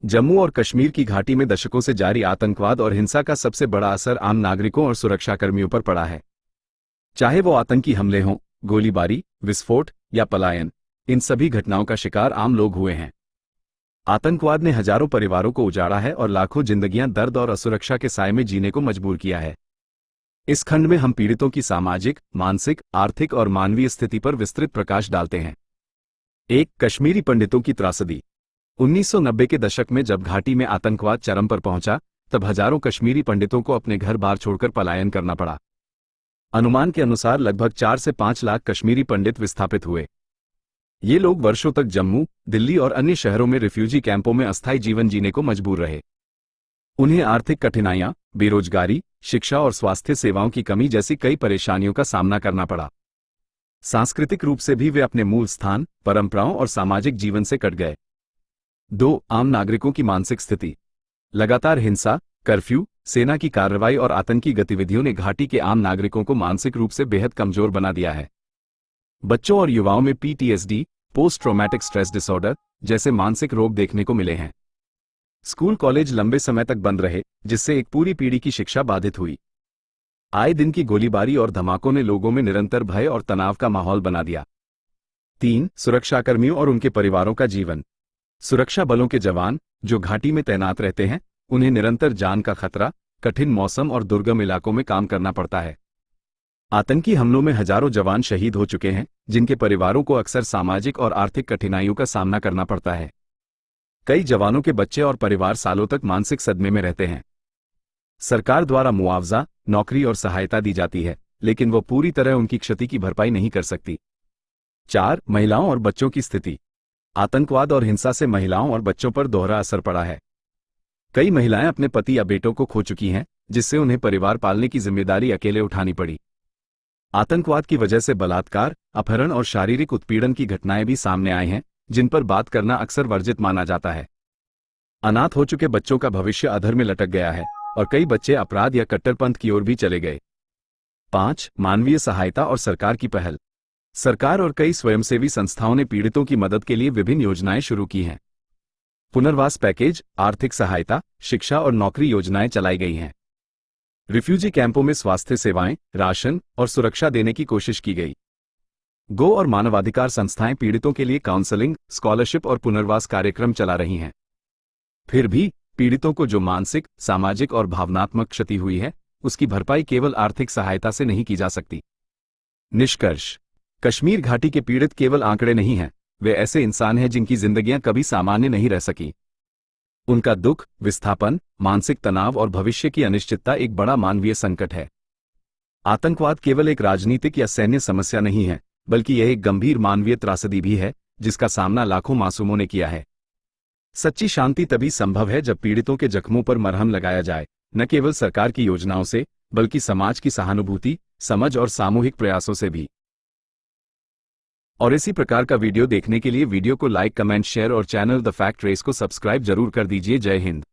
जम्मू और कश्मीर की घाटी में दशकों से जारी आतंकवाद और हिंसा का सबसे बड़ा असर आम नागरिकों और सुरक्षाकर्मियों पर पड़ा है। चाहे वो आतंकी हमले हों, गोलीबारी, विस्फोट या पलायन, इन सभी घटनाओं का शिकार आम लोग हुए हैं। आतंकवाद ने हजारों परिवारों को उजाड़ा है और लाखों जिंदगियां दर्द और असुरक्षा के साए में जीने को मजबूर किया है। इस खंड में हम पीड़ितों की सामाजिक, मानसिक, आर्थिक और मानवीय स्थिति पर विस्तृत प्रकाश डालते हैं। एक, कश्मीरी पंडितों की त्रासदी। 1990 के दशक में जब घाटी में आतंकवाद चरम पर पहुंचा, तब हजारों कश्मीरी पंडितों को अपने घर बार छोड़कर पलायन करना पड़ा। अनुमान के अनुसार लगभग 4 से 5 लाख कश्मीरी पंडित विस्थापित हुए। ये लोग वर्षों तक जम्मू, दिल्ली और अन्य शहरों में रिफ्यूजी कैंपों में अस्थायी जीवन जीने को मजबूर रहे। उन्हें आर्थिक कठिनाइयां, बेरोजगारी, शिक्षा और स्वास्थ्य सेवाओं की कमी जैसी कई परेशानियों का सामना करना पड़ा। सांस्कृतिक रूप से भी वे अपने मूल स्थान, परंपराओं और सामाजिक जीवन से कट गए। 2, आम नागरिकों की मानसिक स्थिति। लगातार हिंसा, कर्फ्यू, सेना की कार्रवाई और आतंकी गतिविधियों ने घाटी के आम नागरिकों को मानसिक रूप से बेहद कमजोर बना दिया है। बच्चों और युवाओं में PTSD, post traumatic stress disorder, जैसे मानसिक रोग देखने को मिले हैं। स्कूल कॉलेज लंबे समय तक बंद रहे, जिससे एक पूरी पीढ़ी की शिक्षा बाधित हुई। आए दिन की गोलीबारी और धमाकों ने लोगों में निरंतर भय और तनाव का माहौल बना दिया। 3, सुरक्षाकर्मियों और उनके परिवारों का जीवन। सुरक्षा बलों के जवान, जो घाटी में तैनात रहते हैं, उन्हें निरंतर जान का खतरा, कठिन मौसम और दुर्गम इलाकों में काम करना पड़ता है। आतंकी हमलों में हजारों जवान शहीद हो चुके हैं, जिनके परिवारों को अक्सर सामाजिक और आर्थिक कठिनाइयों का सामना करना पड़ता है। कई जवानों के बच्चे और परिवार सालों तक मानसिक सदमे में रहते हैं। सरकार द्वारा मुआवजा, नौकरी और सहायता दी जाती है, लेकिन वो पूरी तरह उनकी क्षति की भरपाई नहीं कर सकती। 4, महिलाओं और बच्चों की स्थिति। आतंकवाद और हिंसा से महिलाओं और बच्चों पर दोहरा असर पड़ा है। कई महिलाएं अपने पति या बेटों को खो चुकी हैं, जिससे उन्हें परिवार पालने की जिम्मेदारी अकेले उठानी पड़ी। आतंकवाद की वजह से बलात्कार, अपहरण और शारीरिक उत्पीड़न की घटनाएं भी सामने आई हैं, जिन पर बात करना अक्सर वर्जित माना जाता है। अनाथ हो चुके बच्चों का भविष्य अधर में लटक गया है और कई बच्चे अपराध या कट्टरपंथ की ओर भी चले गए। 5, मानवीय सहायता और सरकार की पहल। सरकार और कई स्वयंसेवी संस्थाओं ने पीड़ितों की मदद के लिए विभिन्न योजनाएं शुरू की हैं। पुनर्वास पैकेज, आर्थिक सहायता, शिक्षा और नौकरी योजनाएं चलाई गई हैं। रिफ्यूजी कैंपों में स्वास्थ्य सेवाएं, राशन और सुरक्षा देने की कोशिश की गई। गो और मानवाधिकार संस्थाएं पीड़ितों के लिए काउंसलिंग, स्कॉलरशिप और पुनर्वास कार्यक्रम चला रही हैं। फिर भी पीड़ितों को जो मानसिक, सामाजिक और भावनात्मक क्षति हुई है, उसकी भरपाई केवल आर्थिक सहायता से नहीं की जा सकती। निष्कर्ष, कश्मीर घाटी के पीड़ित केवल आंकड़े नहीं हैं, वे ऐसे इंसान हैं जिनकी जिंदगियां कभी सामान्य नहीं रह सकी। उनका दुख, विस्थापन, मानसिक तनाव और भविष्य की अनिश्चितता एक बड़ा मानवीय संकट है। आतंकवाद केवल एक राजनीतिक या सैन्य समस्या नहीं है, बल्कि यह एक गंभीर मानवीय त्रासदी भी है, जिसका सामना लाखों मासूमों ने किया है। सच्ची शांति तभी संभव है जब पीड़ितों के जख्मों पर मरहम लगाया जाए, न केवल सरकार की योजनाओं से, बल्कि समाज की सहानुभूति, समझ और सामूहिक प्रयासों से भी। और इसी प्रकार का वीडियो देखने के लिए वीडियो को लाइक, कमेंट, शेयर और चैनल द फैक्ट रेस को सब्सक्राइब जरूर कर दीजिए। जय हिंद।